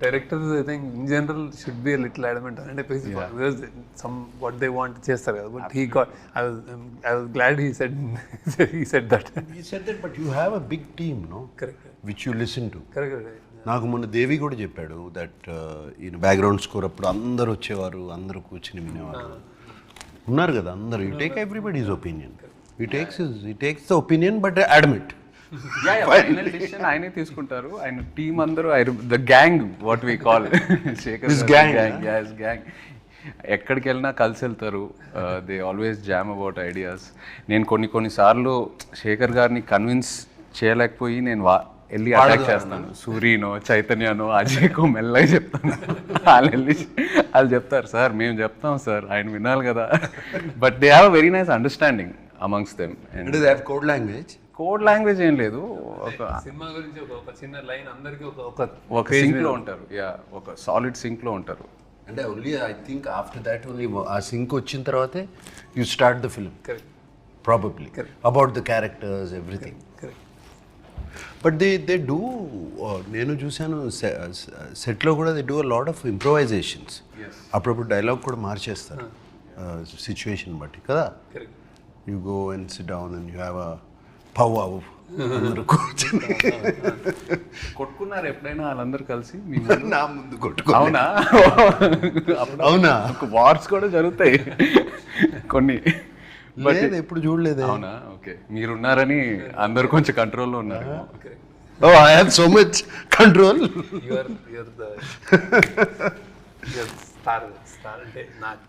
Directors I think in general should be little adamant అంటే because somewhat they want వాంట్ చేస్తారు కదా but he got I was glad he said that He said that, but you have a big team, no? Correct Which you listen to. Correct నాకు మొన్న దేవి కూడా చెప్పాడు that ఈయన background score అప్పుడు అందరు వచ్చేవారు, అందరూ కూర్చుని వినేవారు. ఉన్నారు కదా అందరు. You take everybody's opinion. He takes the opinion but admit. Final decision ఆయనే తీసుకుంటారు. ఆయన టీం అందరూ the gang what we call Shekhar gang ఎక్కడికి వెళ్ళినా కలిసి వెళ్తారు. They always jam about ideas. నేను కొన్నిసార్లు శేఖర్ గారిని కన్విన్స్ చేయలేకపోయి నేను వెళ్ళి అటాక్ చేస్తాను. సూర్యనో చైతన్యనో అజయ్కో మెల్లగా చెప్తాను. వాళ్ళు చెప్తారు సార్ మేము చెప్తాం సార్ ఆయన వినాలి కదా. But they have very nice understanding amongst them. Code language code language ఏం లేదు. ఒక సినిమా గురించి ఒక చిన్న లైన్ అందరికి ఒక సింక్ లో ఉంటారు. ఒక సాలిడ్ సింక్ లో ఉంటారు. అంటే only I think after that only ఆ సింక్ వచ్చిన తర్వాతే you start the film probably about the characters everything. But they do, నేను చూశాను సెట్లో కూడా they do a lot of improvisations. అప్పుడప్పుడు డైలాగ్ కూడా మార్చేస్తారు సిచ్యువేషన్ బట్టి కదా. You go and SIT down and you have a pow అందరూ కూర్చొని కొట్టుకున్నారు ఎప్పుడైనా వాళ్ళందరూ కలిసి నా ముందు కొట్టుకో. అవునా? అవునా? వార్స్ కూడా జరుగుతాయి కొన్ని. లేదు ఎప్పుడు చూడలేదు. అవునా? ఓకే, మీరున్నారని అందరు కొంచెం కంట్రోల్లో ఉన్నారు. Oh, I have so much control. you're the star అంటే నాకు